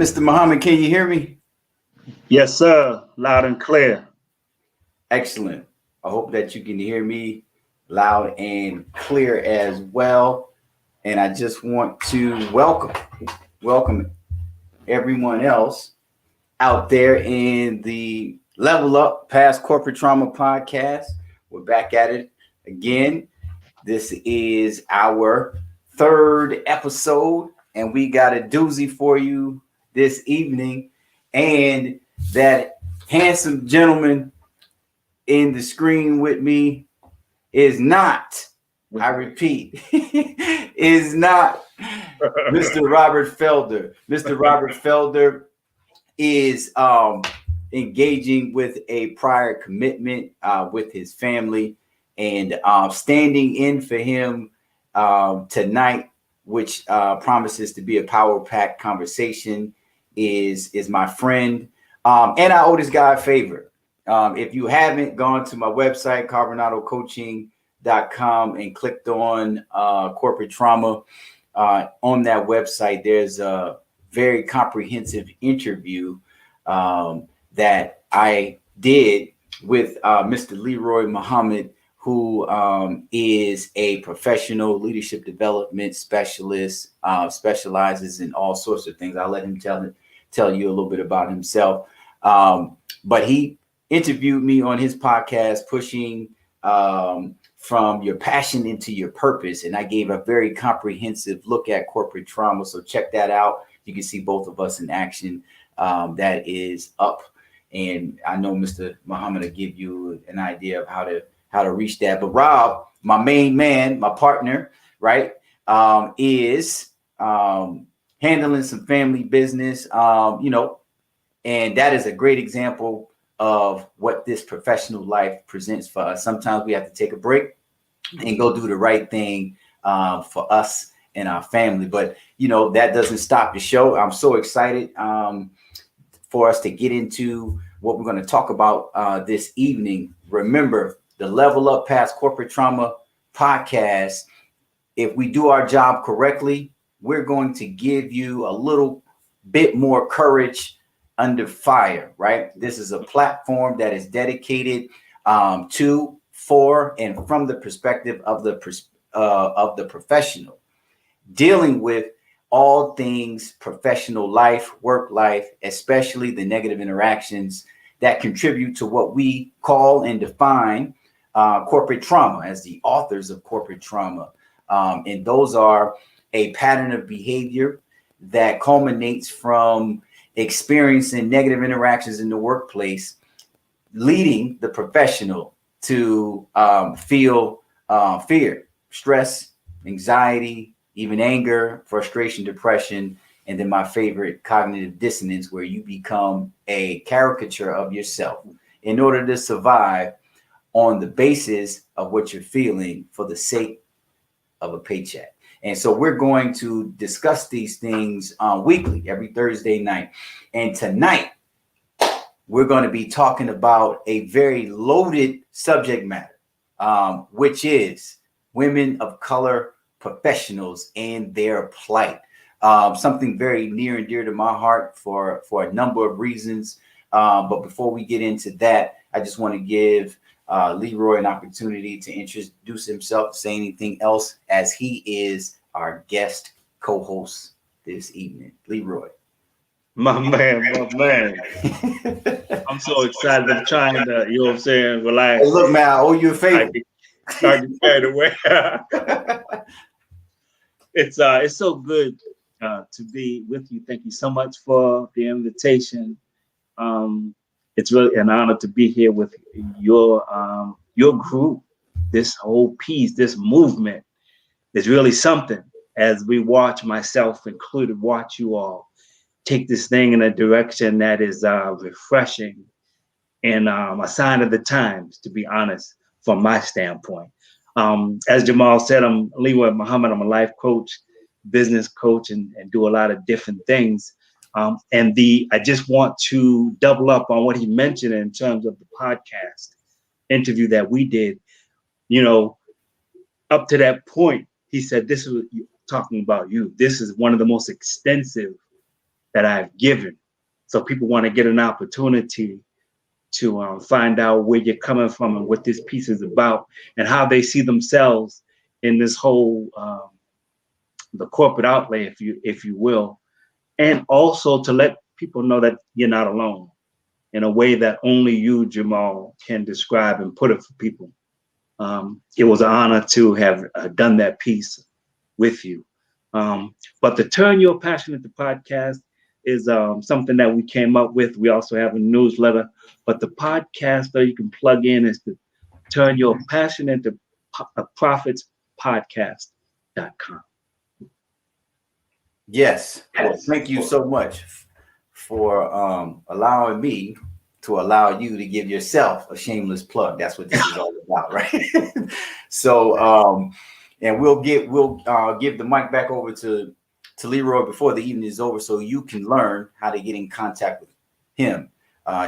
Mr. Muhammad, can you hear me? Yes, sir. Loud and clear. Excellent. I hope that you can hear me loud and clear as well. And I just want to welcome everyone else out there in the Level Up Past Corporate Trauma podcast. We're back at it again. This is our third episode, and we got a doozy for you this evening. And that handsome gentleman in the screen with me is not, I repeat, is not Mr. Robert Felder. Mr. Robert Felder is engaging with a prior commitment with his family, and standing in for him tonight, which promises to be a power-packed conversation, is my friend, and I owe this guy a favor. If you haven't gone to my website, carbonadocoaching.com, and clicked on corporate trauma, on that website, there's a very comprehensive interview that I did with Mr. Leroy Muhammad, who is a professional leadership development specialist, specializes in all sorts of things. I'll let him tell you a little bit about himself. But he interviewed me on his podcast, Pushing from Your Passion into Your Purpose. And I gave a very comprehensive look at corporate trauma. So check that out. You can see both of us in action. That is up. And I know Mr. Muhammad will give you an idea of how to reach that. But Rob, my main man, my partner, right, is handling some family business, and that is a great example of what this professional life presents for us. Sometimes we have to take a break and go do the right thing for us and our family. But, that doesn't stop the show. I'm so excited for us to get into what we're going to talk about this evening. Remember, the Level Up Past Corporate Trauma podcast, if we do our job correctly, we're going to give you a little bit more courage under fire, right? This is a platform that is dedicated to, for, and from the perspective of the professional, dealing with all things professional life, work life, especially the negative interactions that contribute to what we call and define corporate trauma as the authors of corporate trauma. And those are a pattern of behavior that culminates from experiencing negative interactions in the workplace, leading the professional to feel fear, stress, anxiety, even anger, frustration, depression, and then my favorite, cognitive dissonance, where you become a caricature of yourself in order to survive on the basis of what you're feeling for the sake of a paycheck. And so we're going to discuss these things weekly, every Thursday night. And tonight, we're going to be talking about a very loaded subject matter, which is women of color professionals and their plight. Something very near and dear to my heart for a number of reasons. But before we get into that, I just want to give Leroy an opportunity to introduce himself, say anything else, as he is our guest co-host this evening. Leroy. My man. I'm so excited. I'm trying to, what I'm saying, relax. Hey, look, man, I owe you a favor. Start to carry away. It's so good to be with you. Thank you so much for the invitation. It's really an honor to be here with your group. This whole piece, this movement is really something. As we watch, myself included, watch you all take this thing in a direction that is refreshing and a sign of the times, to be honest, from my standpoint. As Jamal said, I'm Leroy Muhammad. I'm a life coach, business coach, and do a lot of different things. I just want to double up on what he mentioned in terms of the podcast interview that we did. Up to that point, he said, this is talking about you. This is one of the most extensive that I've given So people want to get an opportunity to find out where you're coming from and what this piece is about and how they see themselves in this whole the corporate outlay, if you will, and also to let people know that you're not alone in a way that only you, Jamal, can describe and put it for people. It was an honor to have done that piece with you. But the Turn Your Passion into Podcast is something that we came up with. We also have a newsletter, but the podcast that you can plug in is the Turn Your Passion into Profits podcast.com. Yes. Well, thank you so much for allowing me to allow you to give yourself a shameless plug. That's what this is all about, right? So, and we'll give the mic back over to Leroy before the evening is over, so you can learn how to get in contact with him.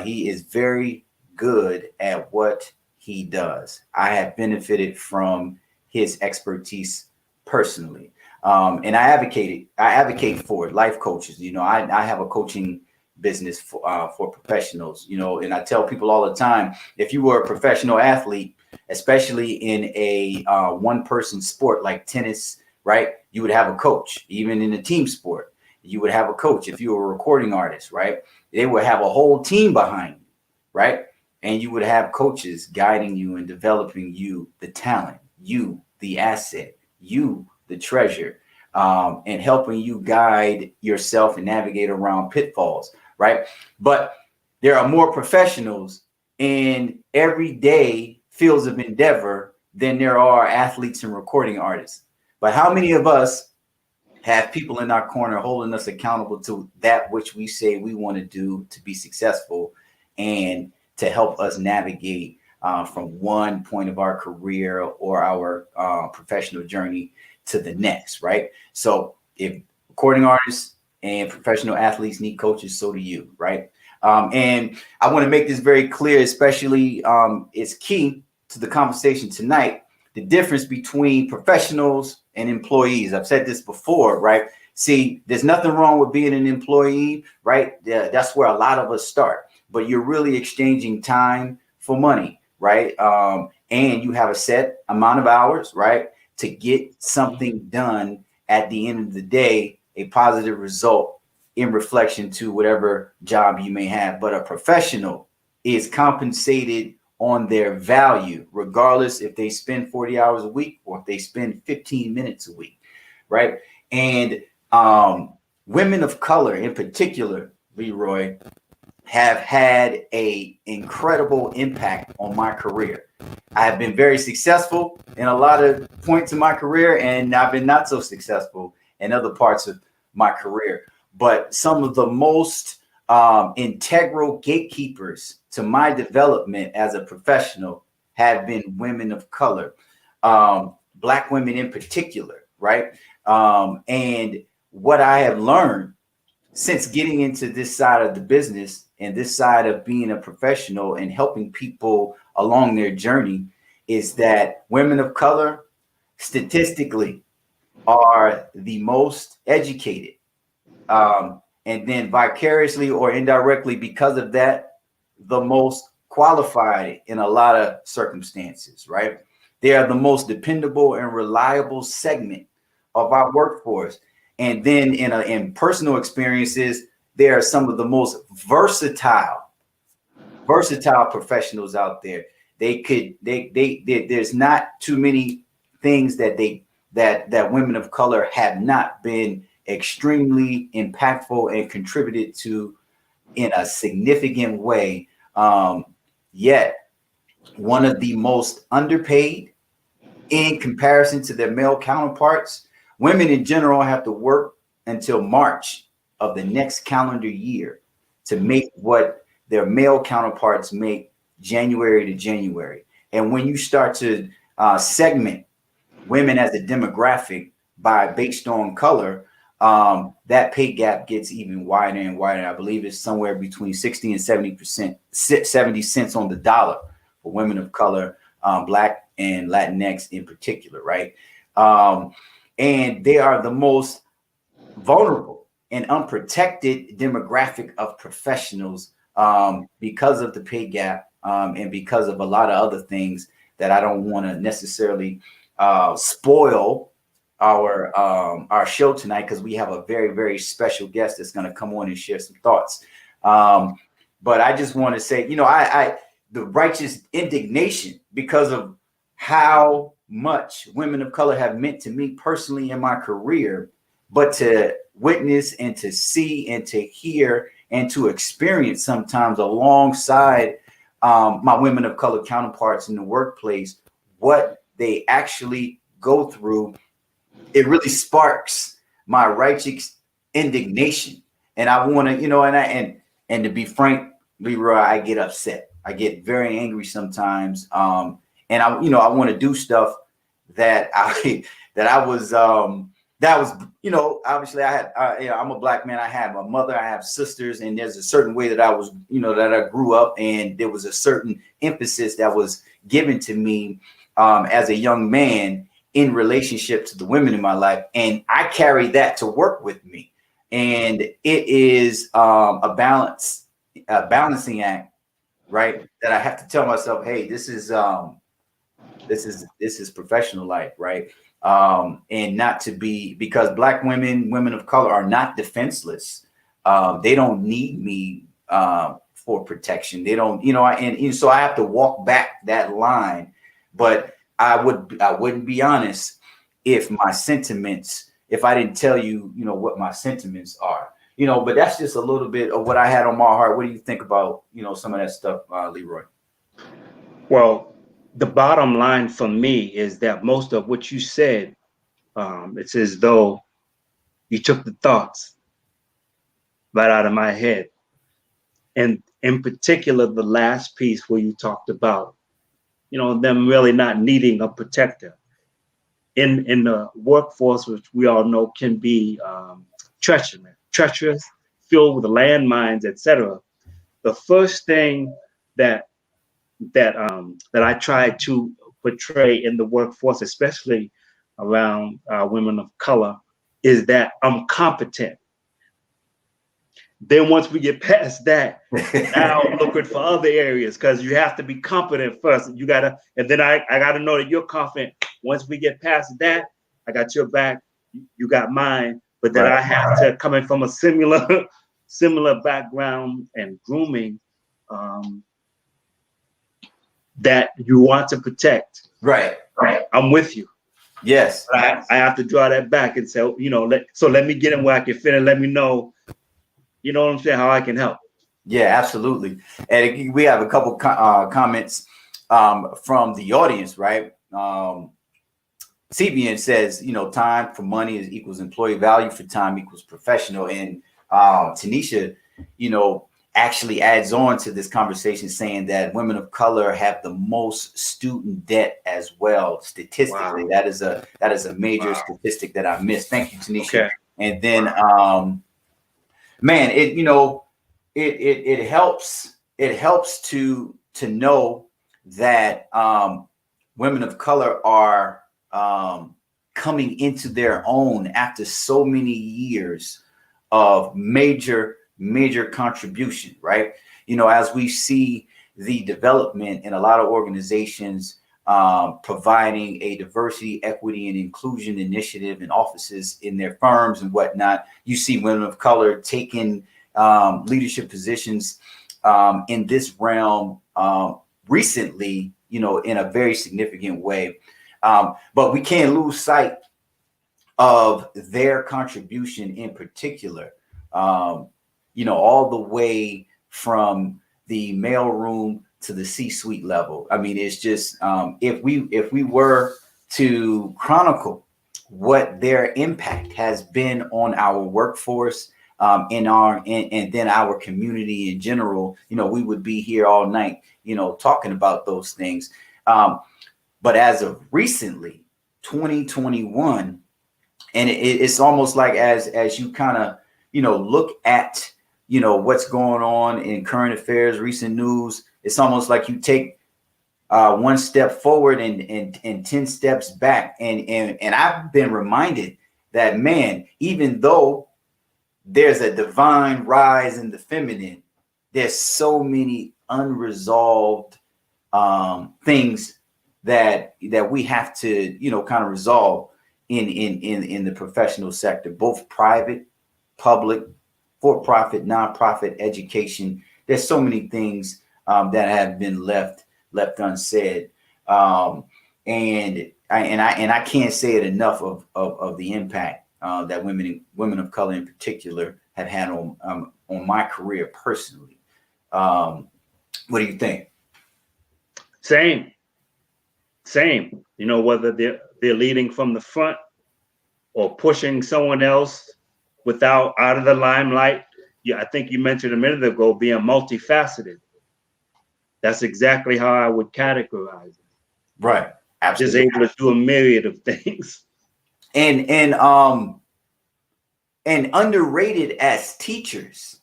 He is very good at what he does. I have benefited from his expertise personally. And I advocate for it. Life coaches, I have a coaching business for professionals, and I tell people all the time, if you were a professional athlete, especially in a one-person sport like tennis, right, you would have a coach. Even in a team sport, you would have a coach. If you were a recording artist, right, they would have a whole team behind you, right, and you would have coaches guiding you and developing you, the talent, you, the asset, you, the treasure, and helping you guide yourself and navigate around pitfalls, right? But there are more professionals in everyday fields of endeavor than there are athletes and recording artists. But how many of us have people in our corner holding us accountable to that which we say we want to do to be successful and to help us navigate from one point of our career or our professional journey to the next, right? So if recording artists and professional athletes need coaches, so do you, right? And I want to make this very clear, especially it's key to the conversation tonight, the difference between professionals and employees. I've said this before, right? See, there's nothing wrong with being an employee, right? That's where a lot of us start, but you're really exchanging time for money, right? And you have a set amount of hours, right, to get something done at the end of the day, a positive result in reflection to whatever job you may have. But a professional is compensated on their value, regardless if they spend 40 hours a week or if they spend 15 minutes a week, right? And women of color in particular, Leroy, have had a incredible impact on my career. I have been very successful in a lot of points in my career, and I've been not so successful in other parts of my career. But some of the most integral gatekeepers to my development as a professional have been women of color, Black women in particular, right? And what I have learned since getting into this side of the business and this side of being a professional and helping people along their journey is that women of color statistically are the most educated. And then vicariously or indirectly because of that, the most qualified in a lot of circumstances, right? They are the most dependable and reliable segment of our workforce. And then in personal experiences, they are some of the most versatile professionals out there. There's not too many things that women of color have not been extremely impactful and contributed to in a significant way. Yet one of the most underpaid in comparison to their male counterparts. Women in general have to work until March of the next calendar year to make what their male counterparts make January to January. And when you start to segment women as a demographic based on color, that pay gap gets even wider and wider. I believe it's somewhere between 60 and 70%, 70 cents on the dollar for women of color, Black and Latinx in particular, right? And they are the most vulnerable an unprotected demographic of professionals because of the pay gap and because of a lot of other things that I don't want to necessarily spoil our show tonight, because we have a very, very special guest that's going to come on and share some thoughts. But I just want to say, I the righteous indignation because of how much women of color have meant to me personally in my career, but to witness and to see and to hear and to experience sometimes alongside my women of color counterparts in the workplace, what they actually go through, it really sparks my righteous indignation. And I want to, and to be frank, Leroy, I get upset. I get very angry sometimes. And I want to do stuff that was, obviously I'm a black man. I have a mother, I have sisters, and there's a certain way that I was, that I grew up, and there was a certain emphasis that was given to me as a young man in relationship to the women in my life. And I carry that to work with me. And it is a balancing act, right? That I have to tell myself, hey, this is professional life, right? And not to be, because black women of color are not defenseless. They don't need me for protection. They don't, so I have to walk back that line. But I wouldn't be honest if I didn't tell you, what my sentiments are, but that's just a little bit of what I had on my heart. What do you think about, some of that stuff, Leroy? Well, the bottom line for me is that most of what you said, it's as though you took the thoughts right out of my head. And in particular, the last piece where you talked about, them really not needing a protector in the workforce, which we all know can be treacherous, filled with landmines, etc. The first thing that I try to portray in the workforce, especially around women of color, is that I'm competent. Then once we get past that, now I'm looking for other areas, because you have to be competent first. And then I gotta know that you're confident. Once we get past that, I got your back, you got mine. But then I have to, coming from a similar background and grooming, that you want to protect. Right. I'm with you. Yes. I have to draw that back and say, let me get in where I can fit and let me know, what I'm saying, how I can help. Yeah, absolutely. And we have a couple comments from the audience, right? CBN says, time for money is equals employee value for time equals professional. And Tanisha, actually adds on to this conversation, saying that women of color have the most student debt as well. Statistically, wow. that is a major statistic that I missed. Thank you, Tanisha. Okay. And then, man, it helps to know that women of color are coming into their own after so many years of major contribution, right? As we see the development in a lot of organizations providing a diversity, equity, and inclusion initiative in offices in their firms and whatnot, you see women of color taking leadership positions in this realm recently, in a very significant way. But we can't lose sight of their contribution in particular. All the way from the mailroom to the C-suite level. I mean, it's just if we were to chronicle what their impact has been on our workforce, and then our community in general, we would be here all night, talking about those things. But as of recently, 2021, and it's almost like as you kind of look at what's going on in current affairs, recent news, it's almost like you take one step forward and 10 steps back. And I've been reminded that, man, even though there's a divine rise in the feminine, there's so many unresolved things that we have to, you know, kind of resolve in the professional sector, both private, public, for-profit, non-profit, education. There's so many things that have been left unsaid, and I can't say it enough of the impact that women of color in particular have had on my career personally. What do you think? Same. You know, whether they're leading from the front or pushing someone else out of the limelight. Yeah, I think you mentioned a minute ago being multifaceted. That's exactly how I would categorize it. Right. Absolutely. Just able to do a myriad of things. And underrated as teachers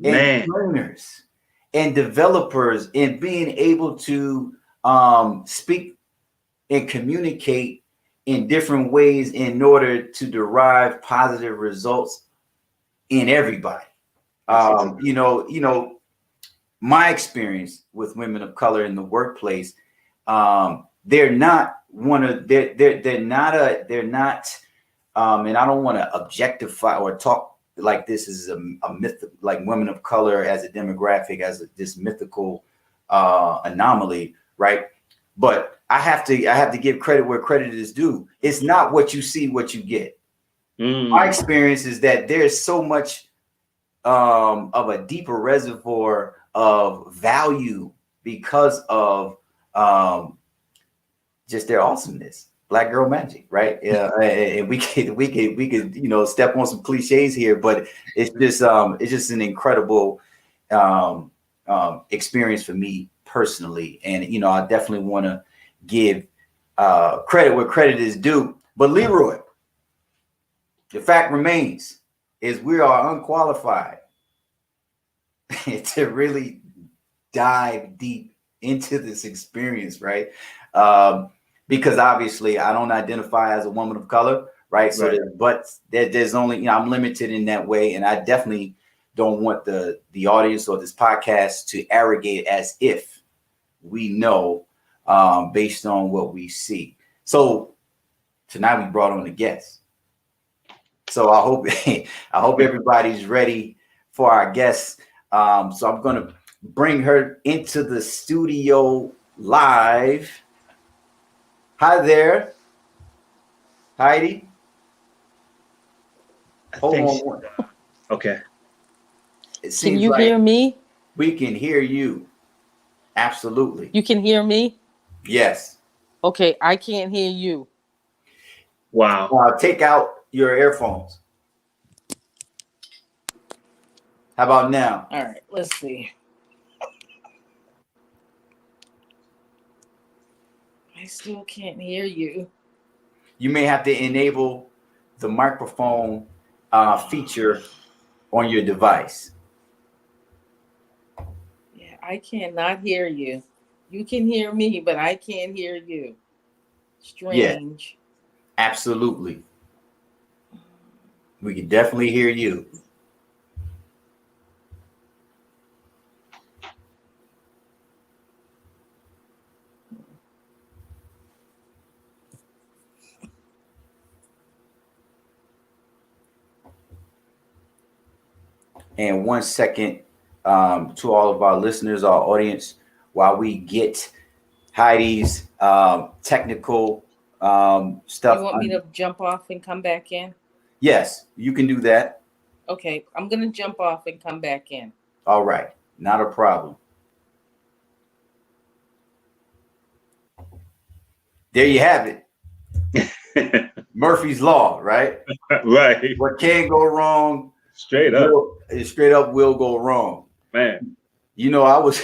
and trainers and developers, and being able to speak and communicate in different ways in order to derive positive results in everybody. You know, my experience with women of color in the workplace, they're not, and I don't want to objectify or talk like this is a myth, like women of color as a demographic, as this mythical anomaly, right? But I have to give credit where credit is due. It's not what you see, what you get. My experience is that there's so much of a deeper reservoir of value because of just their awesomeness. Black girl magic, right? Yeah, and we could you know, step on some cliches here, but it's just an incredible experience for me personally. And you know, I definitely want to give credit where credit is due. But Leroy, the fact remains is we are unqualified to really dive deep into this experience, right? Because obviously I don't identify as a woman of color, right? So, there's only, you know, I'm limited in that way, and I definitely don't want the audience or this podcast to arrogate as if we know based on what we see. So tonight we brought on a guest. So I hope everybody's ready for our guest. So I'm gonna bring her into the studio live. Hi there, Heidi. Hold on. Okay. Can you hear me? We can hear you. Absolutely. You can hear me? Yes. Okay, I can't hear you. Wow. Take out your earphones. How about now? All right, let's see. I still can't hear you. You may have to enable the microphone feature on your device. Yeah, I cannot hear you. You can hear me, but I can't hear you. Strange. Yeah, absolutely. We can definitely hear you. And 1 second to all of our listeners, our audience, while we get Heidi's technical stuff. You want me to jump off and come back in? Yes, you can do that. Okay, I'm going to jump off and come back in. All right, not a problem. There you have it. Murphy's Law, right? Right. What can go wrong, straight up will go wrong. Man, you know, I was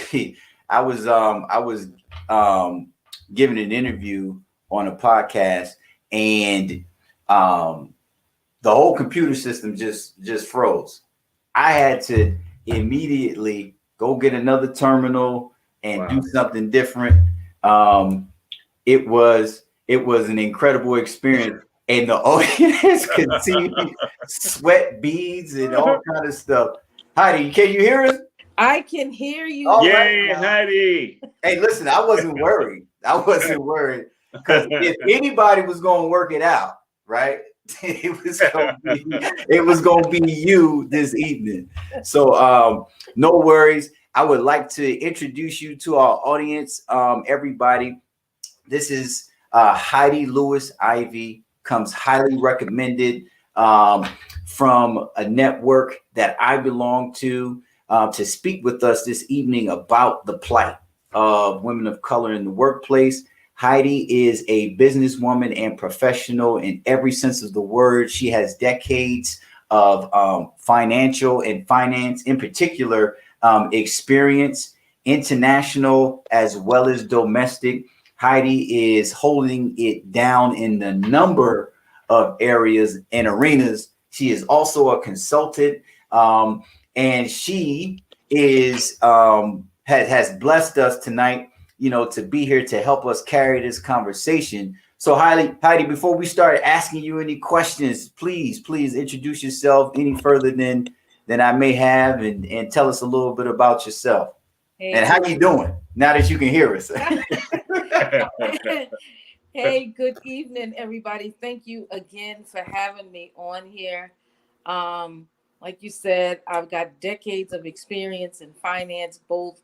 giving an interview on a podcast, and the whole computer system just froze. I had to immediately go get another terminal and do something different. It was an incredible experience and the audience could see sweat beads and all kind of stuff. Heidi, can you hear us? I can hear you. All right. Yay, Heidi. Hey, listen, I wasn't worried. Because if anybody was going to work it out, right, it was going to be you this evening. So no worries. I would like to introduce you to our audience, everybody. This is Heidi Lewis Ivy, comes highly recommended from a network that I belong to speak with us this evening about the plight of women of color in the workplace. Heidi is a businesswoman and professional in every sense of the word. She has decades of financial and finance, in particular, experience, international as well as domestic. Heidi is holding it down in the number of areas and arenas. She is also a consultant, and she is has blessed us tonight, to be here to help us carry this conversation. So Heidi, before we start asking you any questions, please introduce yourself any further than I may have, and tell us a little bit about yourself. Hey, and how you doing now that you can hear us? Hey, good evening, everybody. Thank you again for having me on here. Like you said, I've got decades of experience in finance, both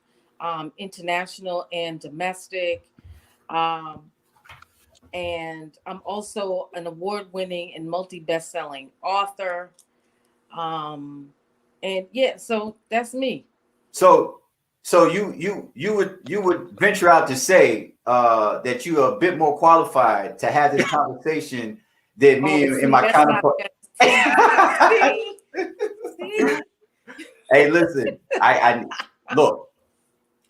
international and domestic. And I'm also an award-winning and multi-best-selling author. And yeah, so that's me. So you would venture out to say that you are a bit more qualified to have this conversation than me and my counterpart. Hey, listen, I look,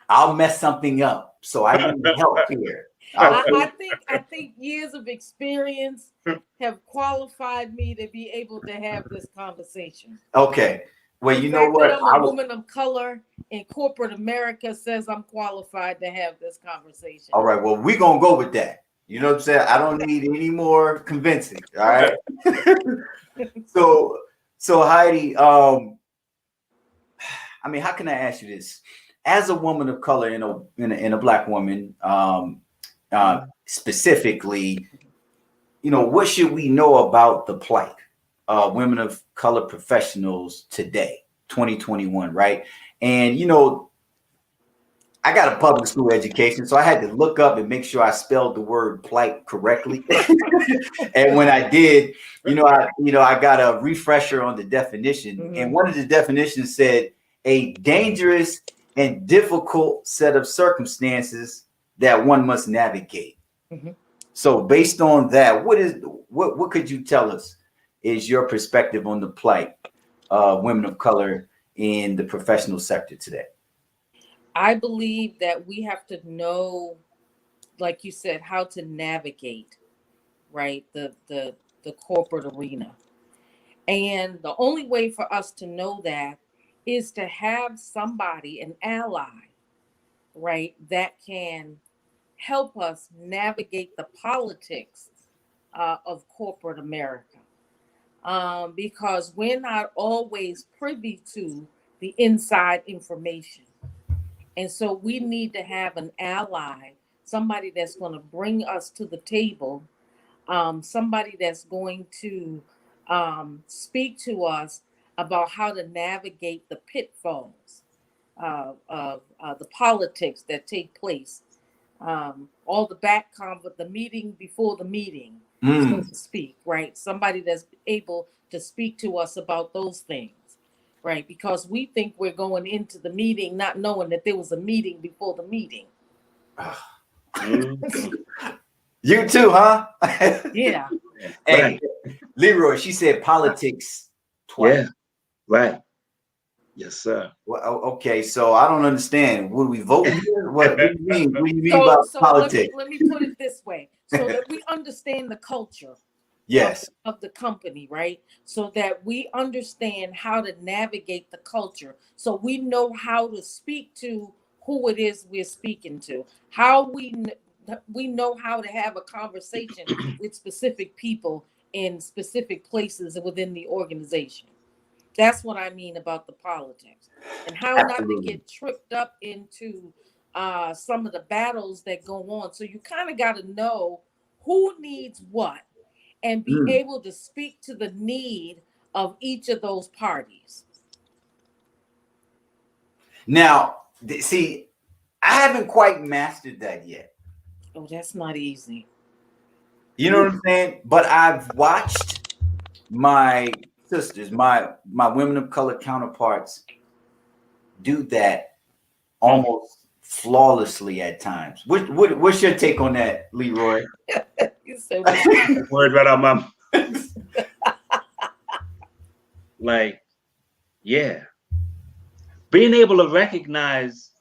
I'll mess something up, so I need help here. I think years of experience have qualified me to be able to have this conversation. Okay. Well, you know what? I'm a woman of color in corporate America says I'm qualified to have this conversation. All right. Well, we're going to go with that. You know what I'm saying? I don't need any more convincing. All right. So Heidi, I mean, how can I ask you this? As a woman of color in a Black woman, specifically, what should we know about the plight? Women of color professionals today, 2021, right? And I got a public school education, so I had to look up and make sure I spelled the word plight correctly. And when I did, I got a refresher on the definition, mm-hmm. And one of the definitions said a dangerous and difficult set of circumstances that one must navigate. Mm-hmm. So, based on that, what could you tell us is your perspective on the plight of women of color in the professional sector today? I believe that we have to know, like you said, how to navigate, right, the corporate arena. And the only way for us to know that is to have somebody, an ally, right, that can help us navigate the politics of corporate America. Because we're not always privy to the inside information. And so we need to have an ally, somebody that's going to bring us to the table, somebody that's going to speak to us about how to navigate the pitfalls of the politics that take place, all the the meeting before the meeting, so to speak, right? Somebody that's able to speak to us about those things. Right, because we think we're going into the meeting not knowing that there was a meeting before the meeting. You too, huh? Yeah. Hey, Leroy, she said politics twice. Yeah, right. Yes, sir. Well, okay, so I don't understand. Would we vote here? What do you mean? What do you mean about politics? Let me put it this way, so that we understand the culture. Yes. Of the company, right? So that we understand how to navigate the culture. So we know how to speak to who it is we're speaking to. How we know how to have a conversation with specific people in specific places within the organization. That's what I mean about the politics, and how not to Absolutely. get tripped up into some of the battles that go on. So you kind of got to know who needs what and be able to speak to the need of each of those parties. Now, see, I haven't quite mastered that yet. Oh, that's not easy. You know what I'm saying? But I've watched my sisters, my women of color counterparts do that almost flawlessly at times. What's your take on that, Leroy? You said Word right out my like, yeah. Being able to recognize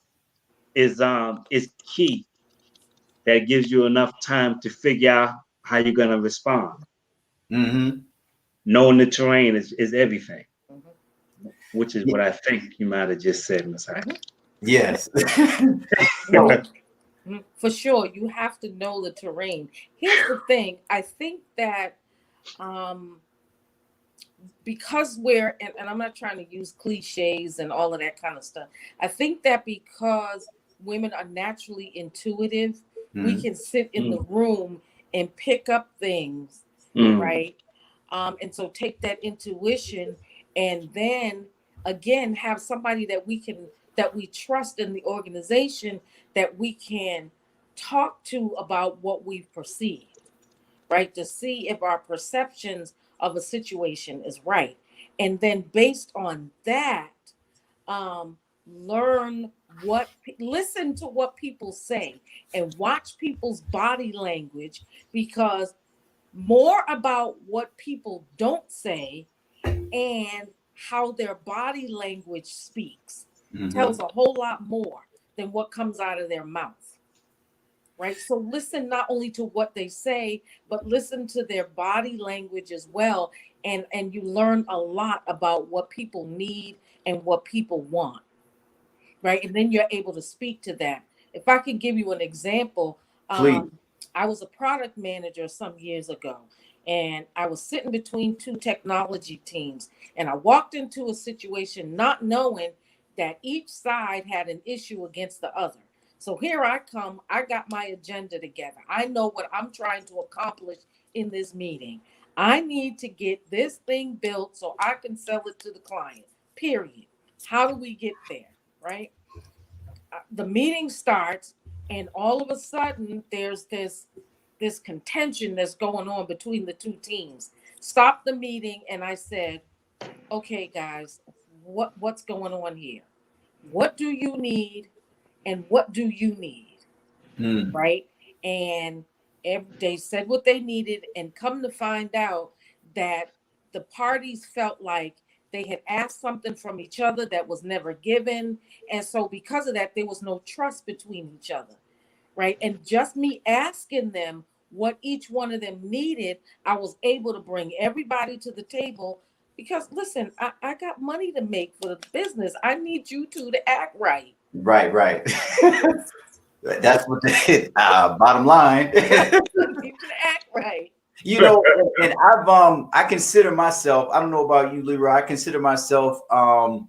is key. That gives you enough time to figure out how you're gonna respond. Mm-hmm. Knowing the terrain is everything. Mm-hmm. Which is what I think you might have just said, Ms. Hyde. Yes. For sure, you have to know the terrain. Here's the thing. I think that because we're, and I'm not trying to use cliches and all of that kind of stuff. I think that because women are naturally intuitive, we can sit in the room and pick up things, right? And so take that intuition and then again have somebody that we trust in the organization that we can talk to about what we've perceived, right? To see if our perceptions of a situation is right. And then based on that, listen to what people say and watch people's body language, because more about what people don't say and how their body language speaks tells a whole lot more than what comes out of their mouth. Right. So listen not only to what they say, but listen to their body language as well. And you learn a lot about what people need and what people want. Right. And then you're able to speak to that. If I can give you an example, I was a product manager some years ago, and I was sitting between two technology teams, and I walked into a situation not knowing that each side had an issue against the other. So here I come. I got my agenda together. I know what I'm trying to accomplish in this meeting. I need to get this thing built so I can sell it to the client, period. How do we get there, right? The meeting starts, and all of a sudden there's this contention that's going on between the two teams. Stop the meeting, and I said, okay, guys, what's going on here? What do you need? And what do you need? Right? And they said what they needed, and come to find out that the parties felt like they had asked something from each other that was never given. And so because of that, there was no trust between each other. Right? And just me asking them what each one of them needed, I was able to bring everybody to the table, because listen, I got money to make for the business. I need you two to act right. Right. That's what the bottom line. You can act right. You know, and I consider myself, I don't know about you, Leroy, I consider myself a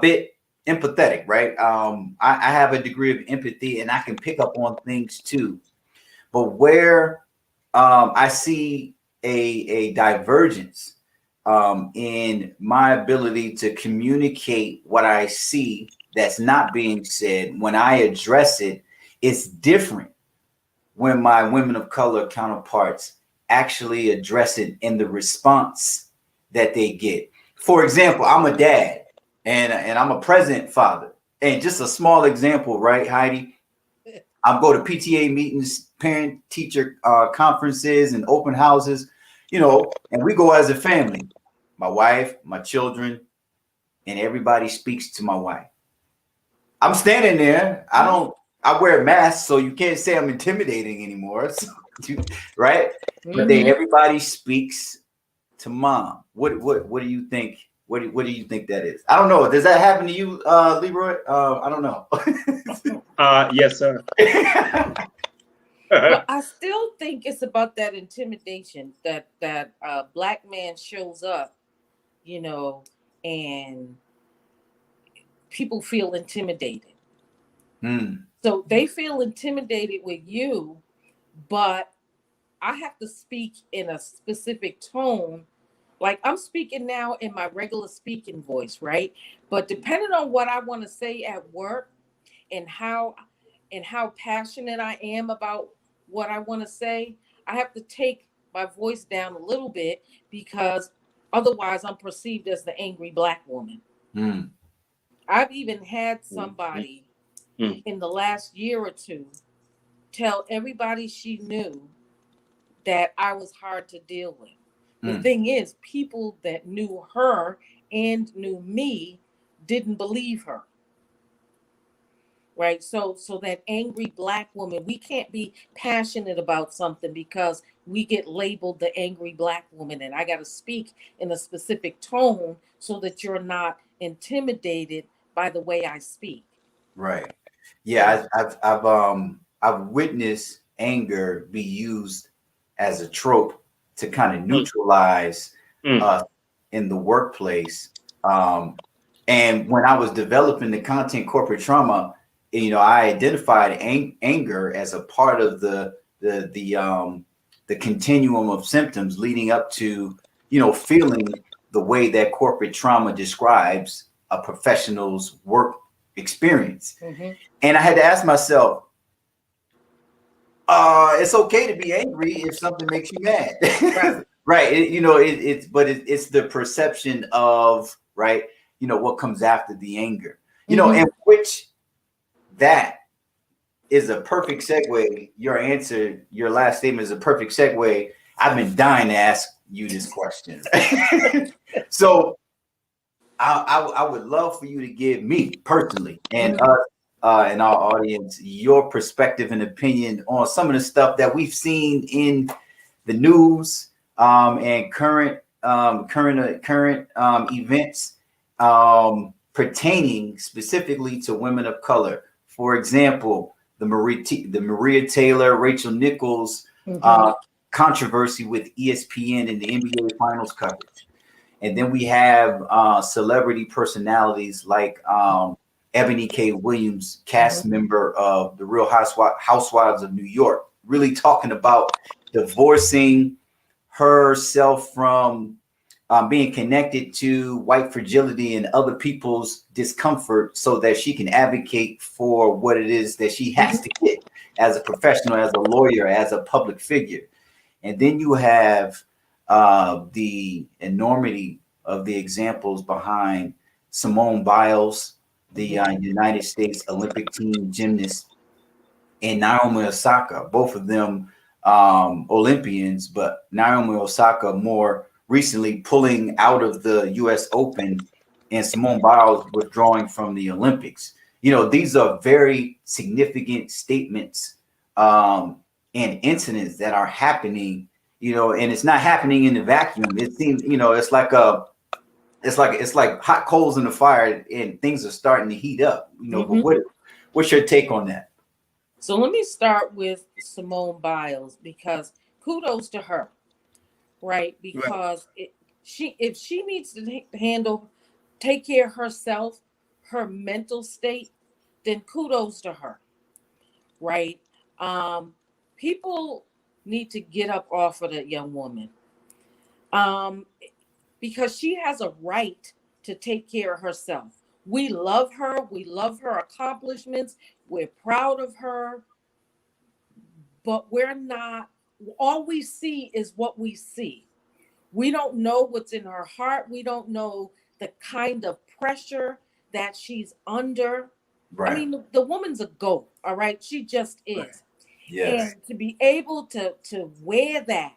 bit empathetic, right? I have a degree of empathy, and I can pick up on things too. But where I see a divergence in my ability to communicate what I see that's not being said, when I address it, it's different when my women of color counterparts actually address it in the response that they get. For example, I'm a dad and I'm a present father. And just a small example, right, Heidi? I'll go to PTA meetings, parent teacher conferences and open houses, you know, and we go as a family, my wife, my children, and everybody speaks to my wife. I'm standing there. I wear a mask, so you can't say I'm intimidating anymore. So, right? But then everybody speaks to mom. What do you think? What do you think that is? I don't know. Does that happen to you, Leroy? I don't know. Yes, sir. But I still think it's about that intimidation that black man shows up, you know, and people feel intimidated. So they feel intimidated with you, but I have to speak in a specific tone. Like I'm speaking now in my regular speaking voice, right? But depending on what I want to say at work and how passionate I am about what I want to say, I have to take my voice down a little bit because otherwise I'm perceived as the angry black woman. I've even had somebody in the last year or two tell everybody she knew that I was hard to deal with. The thing is, people that knew her and knew me didn't believe her. Right. So that angry black woman, we can't be passionate about something because we get labeled the angry black woman. And I got to speak in a specific tone so that you're not intimidated by the way I speak. Right. Yeah, I've witnessed anger be used as a trope to kind of neutralize us in the workplace. And when I was developing the content corporate trauma, I identified anger as a part of the continuum of symptoms leading up to, feeling the way that corporate trauma describes a professional's work experience. And I had to ask myself, it's okay to be angry if something makes you mad. Right. It's the perception of, right, what comes after the anger, and which that is a perfect segue. Your last statement is a perfect segue. I've been dying to ask you this question. So I would love for you to give me personally and us and our audience your perspective and opinion on some of the stuff that we've seen in the news and current events pertaining specifically to women of color. For example, the Maria Taylor, Rachel Nichols controversy with ESPN and the NBA Finals coverage. And then we have celebrity personalities like Ebony K. Williams, cast member of The Real Housewives of New York, really talking about divorcing herself from being connected to white fragility and other people's discomfort so that she can advocate for what it is that she has to get as a professional, as a lawyer, as a public figure. And then you have the enormity of the examples behind Simone Biles, the United States Olympic team gymnast, and Naomi Osaka, both of them Olympians, but Naomi Osaka more recently pulling out of the US Open and Simone Biles withdrawing from the Olympics. These are very significant statements and incidents that are happening, and it's not happening in the vacuum. It seems, it's like hot coals in the fire and things are starting to heat up, but what's your take on that? So let me start with Simone Biles because kudos to her, right? Because if she needs to take care of herself, her mental state, then kudos to her, right? People need to get up off of that young woman because she has a right to take care of herself. We love her. We love her accomplishments. We're proud of her. But we're not, all we see is what we see. We don't know what's in her heart. We don't know the kind of pressure that she's under. Right. I mean, the woman's a goat, all right? She just is. Right. Yes. And to be able to wear that,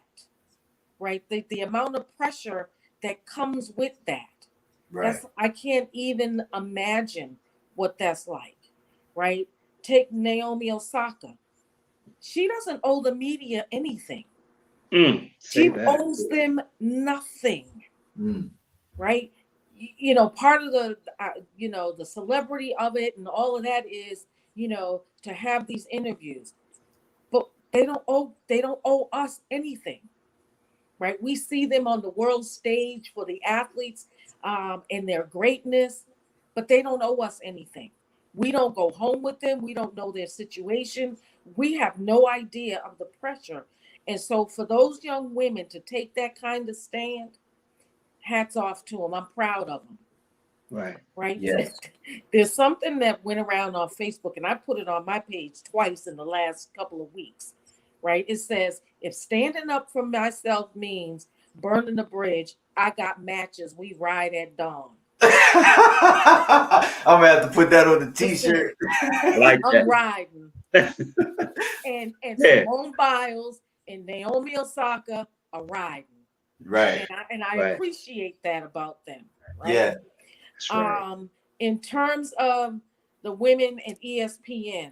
right? The amount of pressure that comes with that. Right. I can't even imagine what that's like, right? Take Naomi Osaka. She doesn't owe the media anything. She owes them nothing, right? Part of the, the celebrity of it and all of that is, to have these interviews. But they don't owe us anything, right? We see them on the world stage for the athletes and their greatness, but they don't owe us anything. We don't go home with them. We don't know their situation. We have no idea of the pressure. And so for those young women to take that kind of stand, hats off to them. I'm proud of them. Right. Right. Yes. There's something that went around on Facebook, and I put it on my page twice in the last couple of weeks. Right. It says, if standing up for myself means burning the bridge, I got matches. We ride at dawn. I'm gonna have to put that on the t-shirt. Like I'm that. riding. and Yeah. Simone Biles and Naomi Osaka are riding. Right. And I Right. appreciate that about them. Right? Yeah. That's right. In terms of the women and ESPN,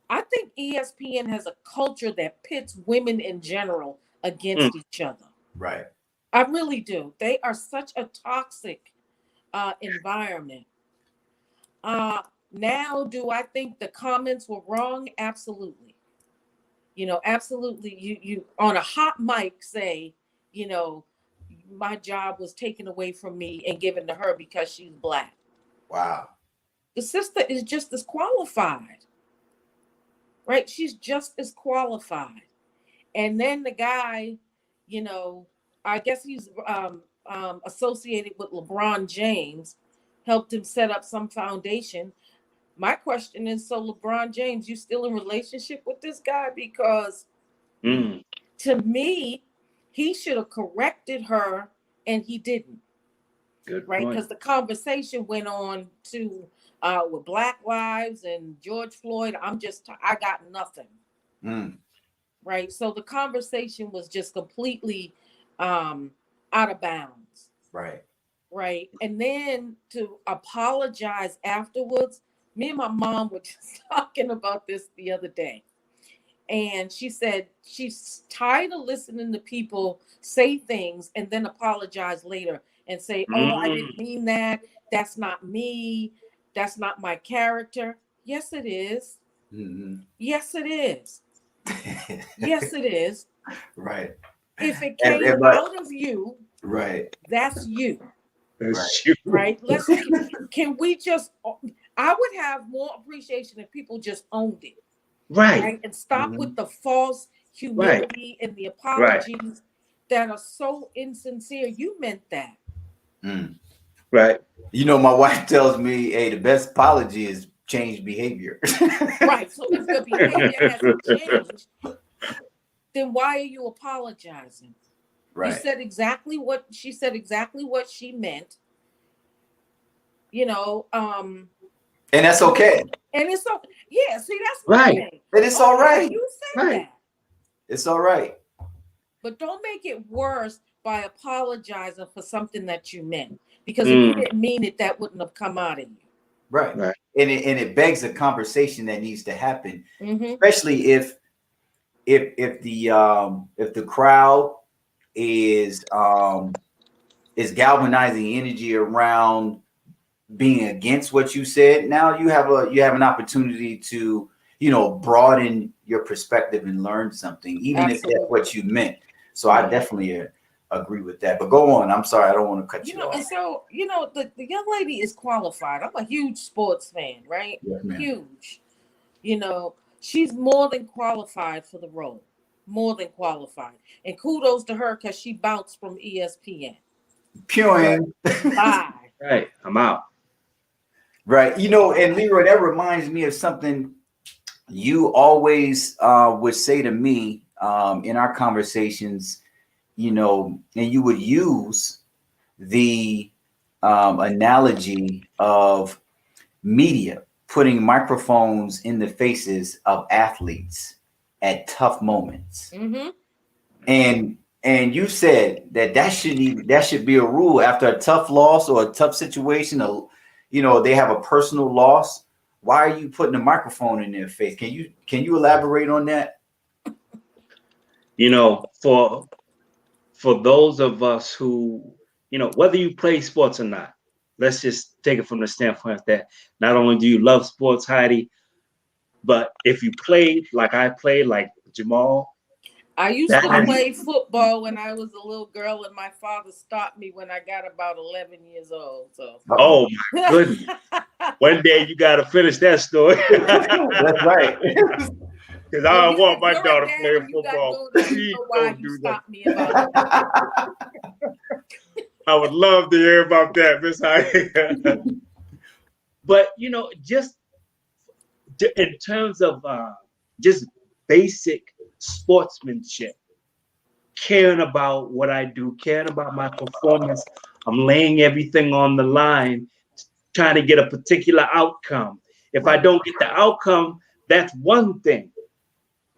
I think ESPN has a culture that pits women in general against each other. Right. I really do. They are such a toxic environment. Now, do I think the comments were wrong? Absolutely. Absolutely. You on a hot mic say, my job was taken away from me and given to her because she's Black. Wow. The sister is just as qualified, right? She's just as qualified. And then the guy, I guess he's associated with LeBron James, helped him set up some foundation. My question is, so LeBron James, you still in relationship with this guy? Because to me, he should have corrected her, and he didn't. Good right? point. Because the conversation went on to with Black Lives and George Floyd. I got nothing. Right. So the conversation was just completely out of bounds. Right. Right. And then to apologize afterwards. Me and my mom were just talking about this the other day. And she said she's tired of listening to people say things and then apologize later and say, oh, I didn't mean that. That's not me. That's not my character. Yes, it is. Mm-hmm. Yes, it is. Yes, it is. Right. If it came out of you, right. That's you. That's right. Can we just, I would have more appreciation if people just owned it. Right. And stop with the false humility and the apologies that are so insincere. You meant that. Right. My wife tells me, hey, the best apology is changed behavior. Right. So if your behavior hasn't changed, then why are you apologizing? Right. She said exactly what she meant. And that's okay. And it's so see, that's right. Thing. And it's all right. You said that. It's all right. But don't make it worse by apologizing for something that you meant. Because if you didn't mean it, that wouldn't have come out of you. Right. And it begs a conversation that needs to happen, especially if the crowd is galvanizing energy around being against what you said. Now you have an opportunity to broaden your perspective and learn something, even if that's what you meant. So I definitely agree with that. But go on. I'm sorry, I don't want to cut you off. And so the young lady is qualified. I'm a huge sports fan, right? Yes, huge. She's more than qualified for the role. More than qualified. And kudos to her because she bounced from ESPN. Pewing. Bye. Right. I'm out. Right. And Leroy, that reminds me of something you always would say to me in our conversations, and you would use the analogy of media putting microphones in the faces of athletes at tough moments. And you said that should be a rule after a tough loss or a tough situation, they have a personal loss. Why are you putting a microphone in their face? Can you elaborate on that? For those of us who, whether you play sports or not, let's just take it from the standpoint that not only do you love sports, Heidi, but if you played like I played, like Jamal. I used That to is- play football when I was a little girl, and my father stopped me when I got about 11 years old. So, Oh my goodness! One day you got to finish that story. That's right. Because I Well, don't want my you're a daughter dad playing and you got football. daughters, you Please know why don't you do that. stopped me about it. I would love to hear about that, Miss Heidi. But you know, just in terms of just basic sportsmanship, caring about what I do, caring about my performance, I'm laying everything on the line, trying to get a particular outcome. If I don't get the outcome, that's one thing.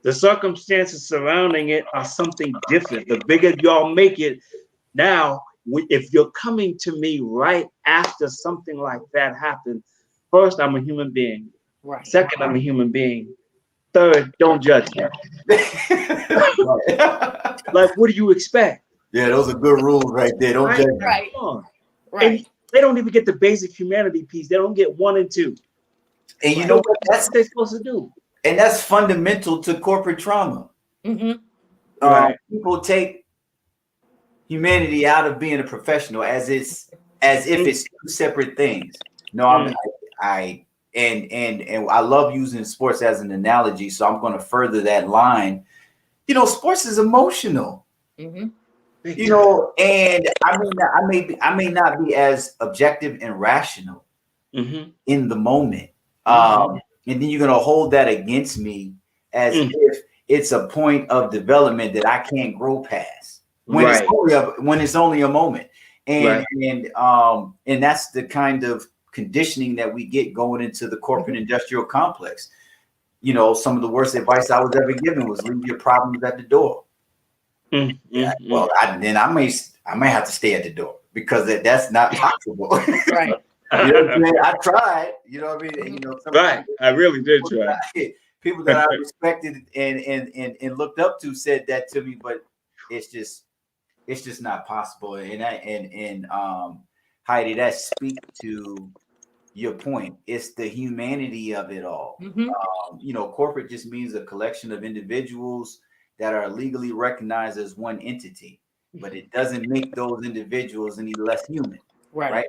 The circumstances surrounding it are something different. The bigger y'all make it, now, if you're coming to me right after something like that happened, first, I'm a human being. Right. Second, I'm a human being. Third, don't judge me. Like, what do you expect? Yeah, those are good rules right there. Don't Right? judge me. Right. Come on. Right. And they don't even get the basic humanity piece. They don't get 1 and 2. And you know what? That's what they're supposed to do. And that's fundamental to corporate trauma. Mm-hmm. Right. People take humanity out of being a professional as if it's two separate things. No, I love using sports as an analogy, so I'm going to further that line. You know, sports is emotional. Mm-hmm. You know, and I may not be as objective and rational in the moment. And then you're going to hold that against me as if it's a point of development that I can't grow past when it's only a moment. And that's the kind of conditioning that we get going into the corporate industrial complex. You know, some of the worst advice I was ever given was leave your problems at the door. Well, I may have to stay at the door because that's not possible. Right. You know what I mean? I tried. You know what I mean? You know, I really did try. People that I respected and looked up to said that to me, but it's just not possible. And Heidi, that speaks to your point. It's the humanity of it all. You know, corporate just means a collection of individuals that are legally recognized as one entity, but it doesn't make those individuals any less human. Right.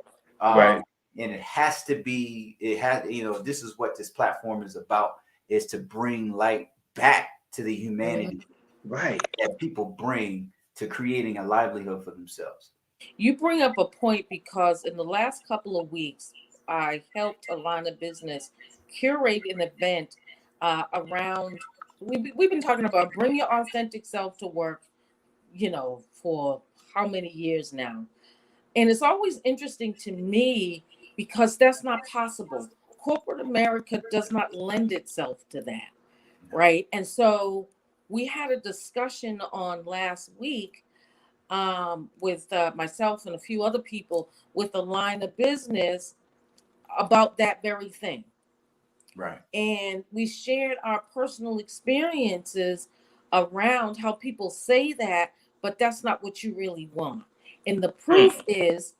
And it has to be, you know, this is what this platform is about, is to bring light back to the humanity that people bring to creating a livelihood for themselves. You bring up a point because in the last couple of weeks, I helped a line of business curate an event around, we've been talking about bring your authentic self to work, you know, for how many years now. And it's always interesting to me because that's not possible. Corporate America does not lend itself to that, right? And so we had a discussion on last week with myself and a few other people with a line of business about that very thing. Right. And we shared our personal experiences around how people say that, but that's not what you really want. And the proof is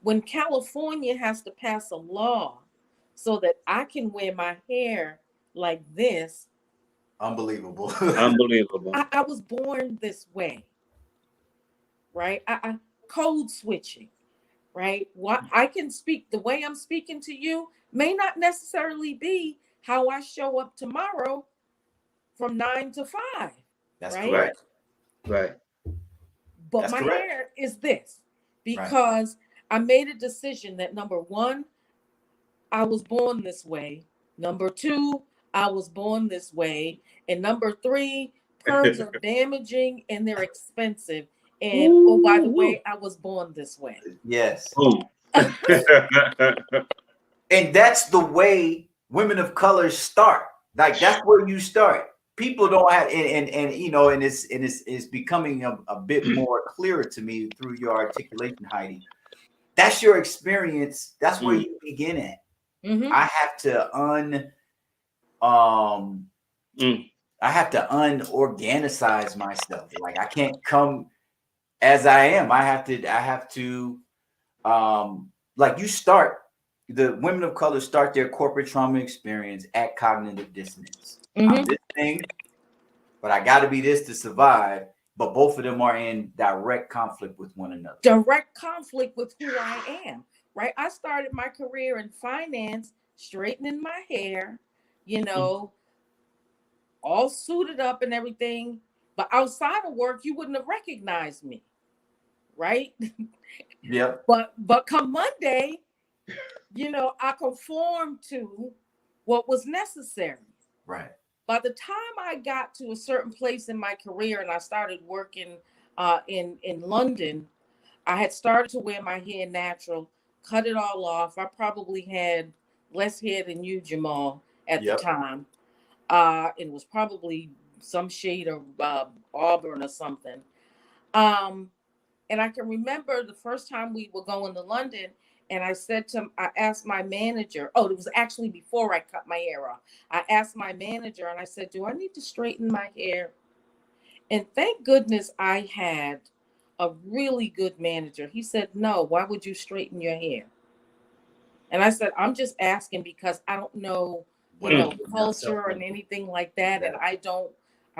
when California has to pass a law so that I can wear my hair like this. Unbelievable. Unbelievable. I was born this way, right? I code switching, right? What I can speak, the way I'm speaking to you may not necessarily be how I show up tomorrow from 9 to 5. That's right? correct. Right. But That's my correct. hair is this because I made a decision that number one, I was born this way. Number two, I was born this way. And number three, perms are damaging and they're expensive. And oh, by the way, I was born this way. Yes. And that's the way women of color start. Like that's where you start. People don't have and you know, and it's becoming a bit more clearer to me through your articulation, Heidi. That's your experience. That's where you begin at. I have to I have to unorganicize myself. Like I can't come as I am. I have to like you start, the women of color start their corporate trauma experience at cognitive dissonance. I'm this thing, but I got to be this to survive. But both of them are in direct conflict with one another. Direct conflict with who I am, right? I started my career in finance, straightening my hair, you know, all suited up and everything. But outside of work, you wouldn't have recognized me, right? Yep. But come Monday, you know, I conformed to what was necessary. Right. By the time I got to a certain place in my career and I started working in London, I had started to wear my hair natural, cut it all off. I probably had less hair than you, Jamal, at the time. It was probably some shade of auburn or something. And I can remember the first time we were going to London, and I asked my manager, oh, it was actually before I cut my hair off. I asked my manager and I said, do I need to straighten my hair? And thank goodness I had a really good manager. He said, no, why would you straighten your hair? And I said, I'm just asking because I don't know, you know, culture and anything like that. And I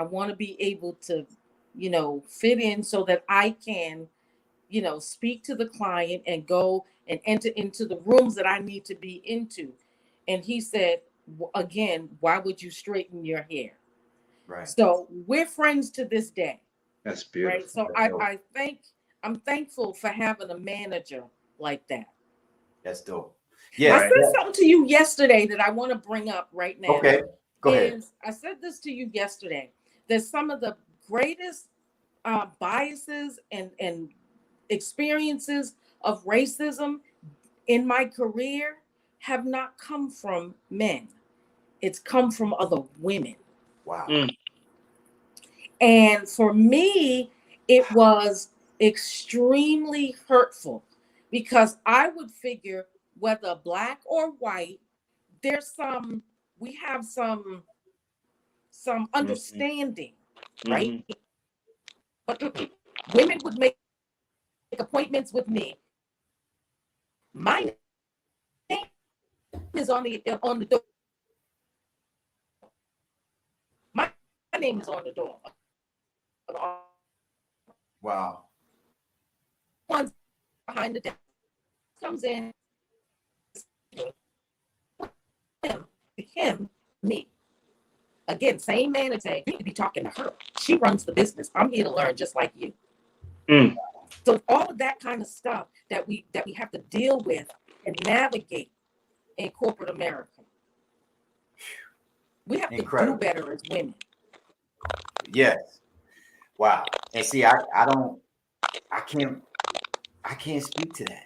want to be able to, you know, fit in so that I can, you know, speak to the client and go and enter into the rooms that I need to be into. And he said, again, why would you straighten your hair? Right. So we're friends to this day. That's beautiful. Right. So I'm thankful for having a manager like that. That's dope. Yeah. I said something to you yesterday that I want to bring up right now. Okay. Go ahead. I said this to you yesterday. That some of the greatest biases and experiences of racism in my career have not come from men. It's come from other women. Wow. And for me, it was extremely hurtful because I would figure whether black or white, we have some understanding, right? But women would make appointments with me. My name is on the door. My name is on the door. Wow. One behind the desk comes in. Him, me. Again, same manager. You need to be talking to her. She runs the business. I'm here to learn just like you. So all of that kind of stuff that we have to deal with and navigate in corporate America. We have to do better as women. Yes. Wow. And see, I can't speak to that.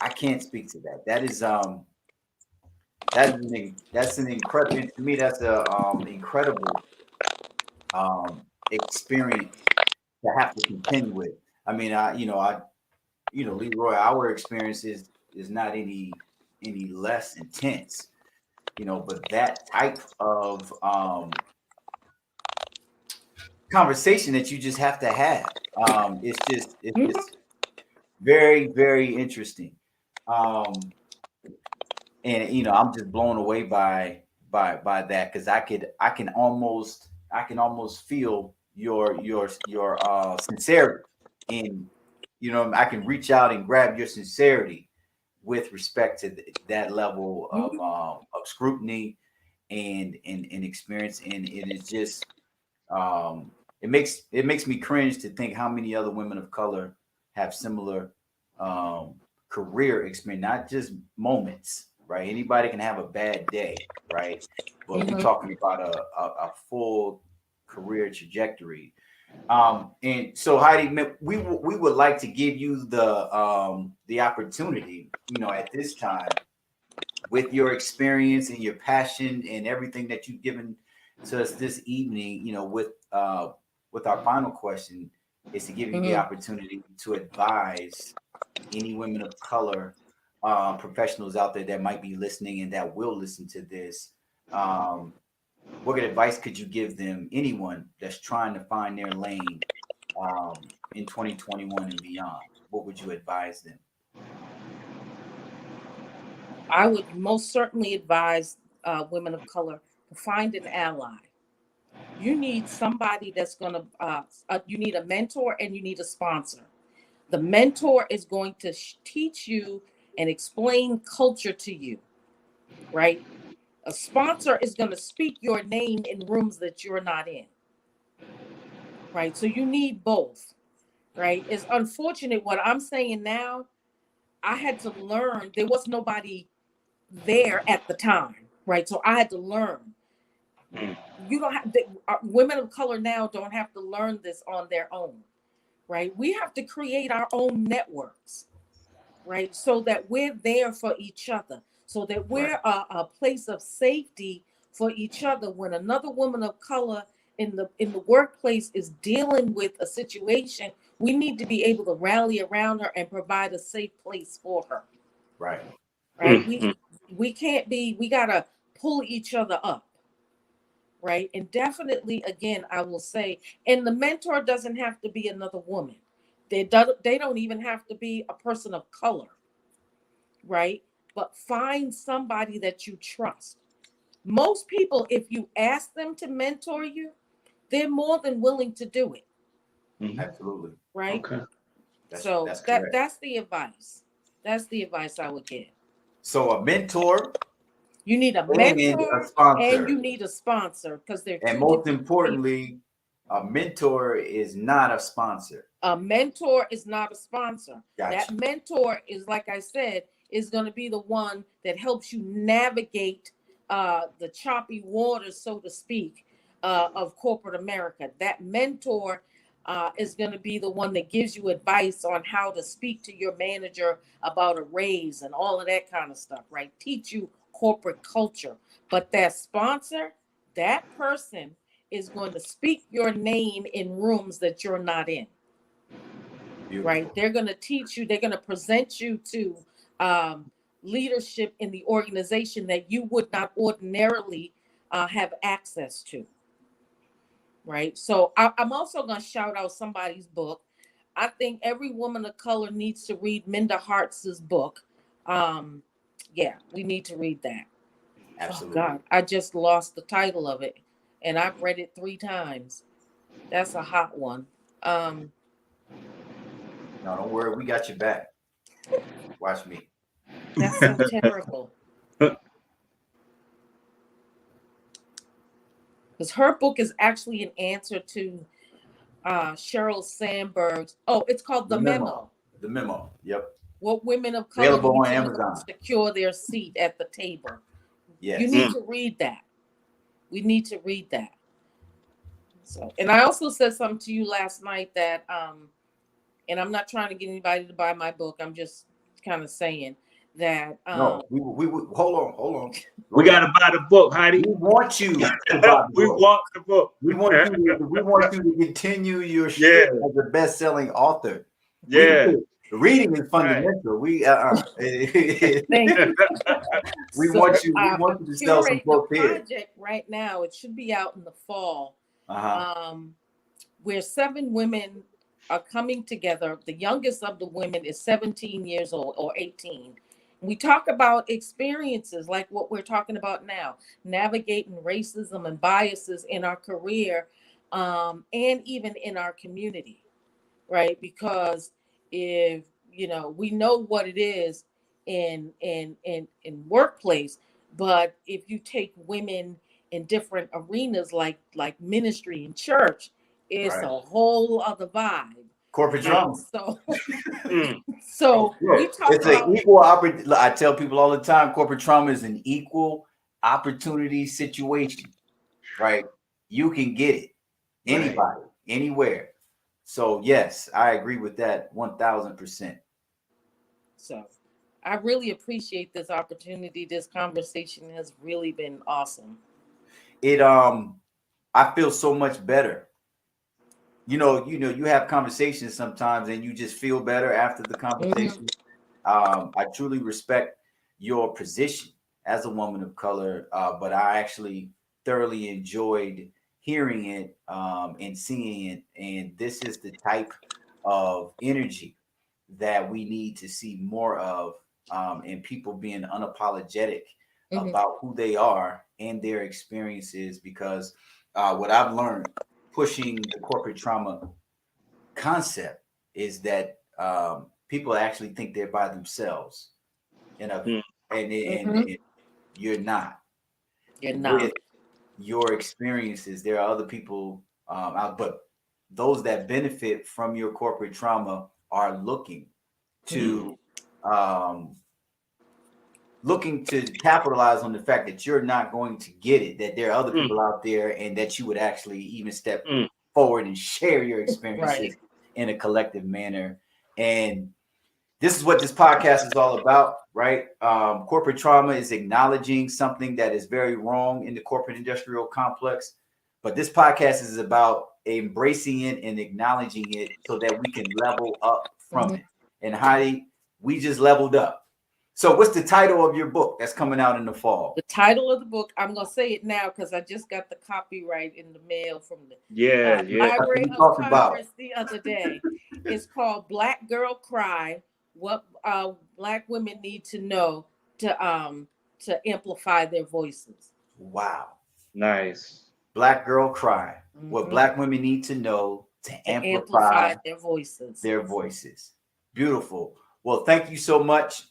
I can't speak to that. That's an incredible, to me, that's a incredible experience to have to contend with. I mean, Leroy, our experience is not any less intense, you know, but that type of conversation that you just have to have, it's just very, very interesting. And you know, I'm just blown away by that, because I can almost feel your sincerity, and you know, I can reach out and grab your sincerity with respect to that level of scrutiny and experience, and it is just it makes me cringe to think how many other women of color have similar career experience, not just moments. Right, anybody can have a bad day, right? But we're talking about a full career trajectory. And so, Heidi, we would like to give you the opportunity, you know, at this time, with your experience and your passion and everything that you've given to us this evening, you know, with our final question, is to give you the opportunity to advise any women of color, professionals out there that might be listening and that will listen to this. What advice could you give them, anyone that's trying to find their lane in 2021 and beyond? What would you advise them? I would most certainly advise women of color to find an ally, You need somebody that's going to, you need a mentor and you need a sponsor. The mentor is going to teach you and explain culture to you, right? A sponsor is going to speak your name in rooms that you're not in, right? So you need both, right? It's unfortunate what I'm saying now. I had to learn. There was nobody there at the time, right? So I had to learn. Mm. You don't have women of color now don't have to learn this on their own, right? We have to create our own networks, right? So that we're there for each other, so that we're a place of safety for each other. When another woman of color in the workplace is dealing with a situation, we need to be able to rally around her and provide a safe place for her. Right. Right. We can't be, we gotta pull each other up. Right. And definitely, again, I will say, and the mentor doesn't have to be another woman. They don't even have to be a person of color. Right. But find somebody that you trust. Most people, if you ask them to mentor you, they're more than willing to do it. Absolutely. Right. Okay. So That's correct. that's the advice. That's the advice I would give. So a mentor, You need a and mentor a sponsor, and you need a sponsor, because they're and two most different importantly, people. a mentor is not a sponsor. A mentor is not a sponsor. Gotcha. That mentor is, like I said, is going to be the one that helps you navigate the choppy waters, so to speak, of corporate America. That mentor is going to be the one that gives you advice on how to speak to your manager about a raise and all of that kind of stuff, right? Teach you corporate culture. But that sponsor, that person is going to speak your name in rooms that you're not in. Beautiful. Right? They're going to teach you, they're going to present you to leadership in the organization that you would not ordinarily have access to. Right? So I'm also going to shout out somebody's book. I think every woman of color needs to read Minda Harts' book. Yeah, we need to read that. Absolutely. Oh God, I just lost the title of it, and I've read it 3 times. That's a hot one. No, don't worry, we got your back. Watch me. That's so terrible. Because her book is actually an answer to Sheryl Sandberg's. Oh, it's called The Memo. The Memo. Yep. What women of color Available need on to Amazon. know to secure their seat at the table. Yes. You need to read that. We need to read that. So, and I also said something to you last night that, and I'm not trying to get anybody to buy my book. I'm just kind of saying that. No, we hold on. We got to buy the book, Heidi. We want you to buy the We book. want the book. We want you to continue your Yeah. shit as a best-selling author. Yeah. Reading is fundamental. Right. Thank you. We So, want you to sell some books the here. project right now, it should be out in the fall. Uh-huh. Where 7 women are coming together. The youngest of the women is 17 years old or 18. We talk about experiences like what we're talking about now, navigating racism and biases in our career, and even in our community, right? Because if we know what it is in workplace, but if you take women in different arenas like ministry and church, it's a whole other vibe. Corporate drama. So, Look, we talk it's about an equal opportunity. I tell people all the time, corporate trauma is an equal opportunity situation, right? You can get it, anybody, anywhere. So yes, I agree with that 1000%. So I really appreciate this opportunity. This conversation has really been awesome. I feel so much better. You have conversations sometimes and you just feel better after the conversation. I truly respect your position as a woman of color, but I actually thoroughly enjoyed hearing it and seeing it. And this is the type of energy that we need to see more of, and people being unapologetic about who they are and their experiences, because what I've learned pushing the corporate trauma concept is that people actually think they're by themselves, and and you're not. You're not. With your experiences, there are other people out, but those that benefit from your corporate trauma are to um, looking to capitalize on the fact that you're not going to get it, that there are other people out there, and that you would actually even step forward and share your experiences in a collective manner. And this is what this podcast is all about, right? Corporate trauma is acknowledging something that is very wrong in the corporate industrial complex. But this podcast is about embracing it and acknowledging it so that we can level up from it. And Heidi, we just leveled up. So what's the title of your book that's coming out in the fall? The title of the book, I'm going to say it now because I just got the copyright in the mail from the Library of Congress the other day. It's called Black Girl Cry, What Black Women Need to Know to Amplify Their Voices. Wow. Nice. Black Girl Cry, What Black Women Need to Know to amplify their voices. Beautiful. Well, thank you so much.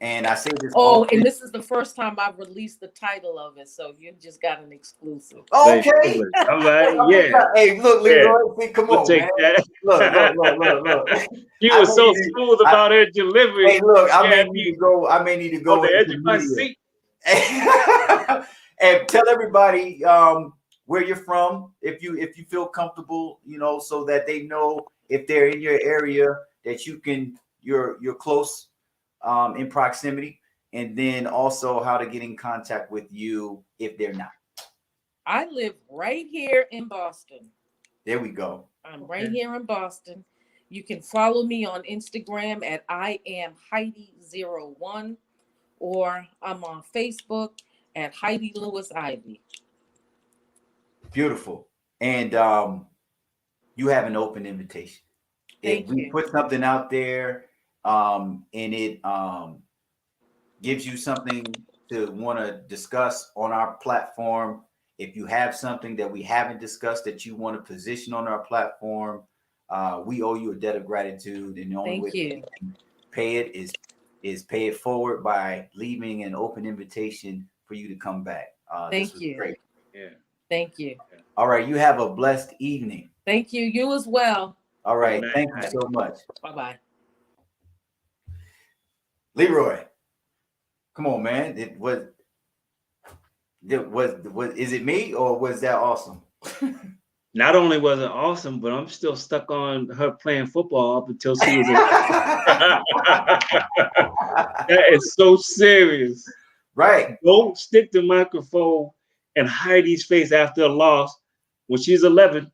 And I say this. And this is the first time I've released the title of it, so you just got an exclusive. Okay. All right. Yeah. Hey, look, Leroy. See, come on, take man. That. Look. You were so smooth about her delivery. Hey, look, I may need to go on the edge of my seat. And tell everybody where you're from, if you feel comfortable, so that they know if they're in your area that you're close. In proximity, and then also how to get in contact with you if they're not. I live right here in Boston. There we go. I'm right here in Boston. You can follow me on Instagram at I am Heidi01, or I'm on Facebook at Heidi Lewis Ivy. Beautiful. And you have an open invitation. If we put something out there, and it gives you something to want to discuss on our platform. If you have something that we haven't discussed that you want to position on our platform, we owe you a debt of gratitude. And the only way we can pay it is pay it forward by leaving an open invitation for you to come back. Thank you. Great. Yeah. Thank you. All right. You have a blessed evening. Thank you. You as well. All right. Thank you so much. Bye-bye. Leroy, come on, man. Is it me, or was that awesome? Not only was it awesome, but I'm still stuck on her playing football up until she was That is so serious. Right. Don't stick the microphone in Heidi's face after a loss when she's 11.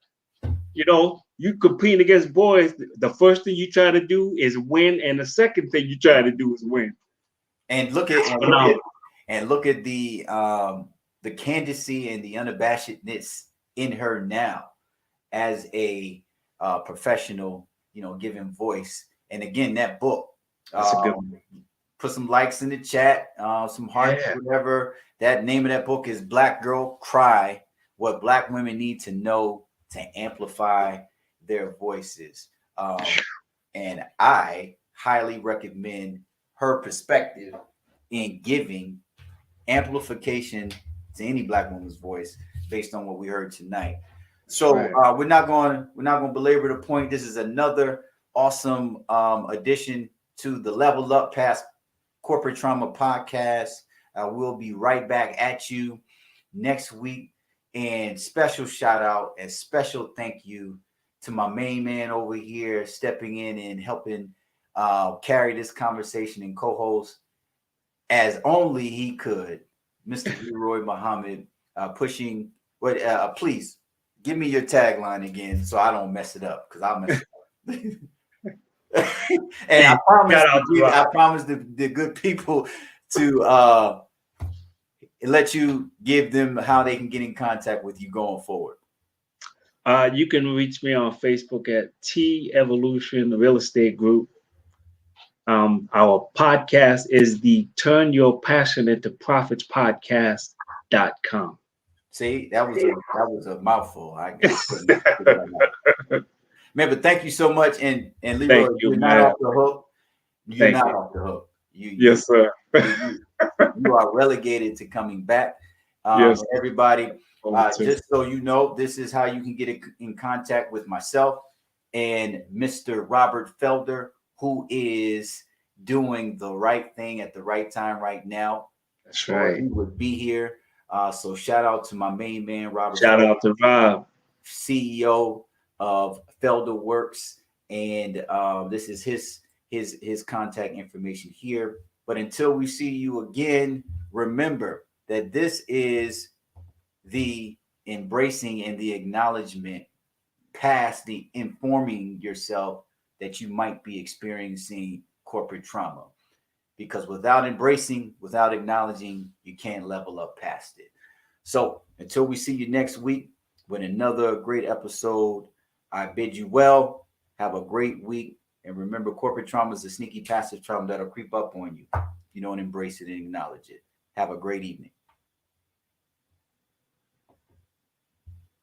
You compete against boys. The first thing you try to do is win, and the second thing you try to do is win. And look at the candidacy and the unabashedness in her now as a professional, giving voice. And again, that book. That's a good one. Put some likes in the chat, some hearts, whatever. That name of that book is Black Girl Cry: What Black Women Need to Know to Amplify Their Voices. And I highly recommend her perspective in giving amplification to any Black woman's voice based on what we heard tonight. So we're not going to belabor the point. This is another awesome addition to the Level Up Past Corporate Trauma podcast. We'll be right back at you next week. And special shout out and special thank you to my main man over here stepping in and helping carry this conversation and co-host as only he could, Mr. Leroy Muhammad, pushing. Please give me your tagline again so I don't mess it up, because I'll mess it up. And I promise the good people to let you give them how they can get in contact with you going forward. You can reach me on Facebook at T Evolution Real Estate Group. Our podcast is the Turn Your Passion into Profits podcast. Plight.com. See, that was a mouthful. I man, but thank you so much. And Leroy, Thank you, you're not man. off the hook. You're Thank not you. off the hook. Yes, sir. You are relegated to coming back. Yes. Everybody, just so you know, this is how you can get in contact with myself and Mr. Robert Felder, who is doing the right thing at the right time right now. That's right. He would be here. So shout out to my main man, Robert. Shout out to Rob, CEO of Felder Works, and this is his contact information here. But until we see you again, remember that this is the embracing and the acknowledgement past the informing yourself that you might be experiencing corporate trauma. Because without embracing, without acknowledging, you can't level up past it. So until we see you next week with another great episode, I bid you well. Have a great week. And remember, corporate trauma is a sneaky passive trauma that'll creep up on you. You don't embrace it and acknowledge it. Have a great evening.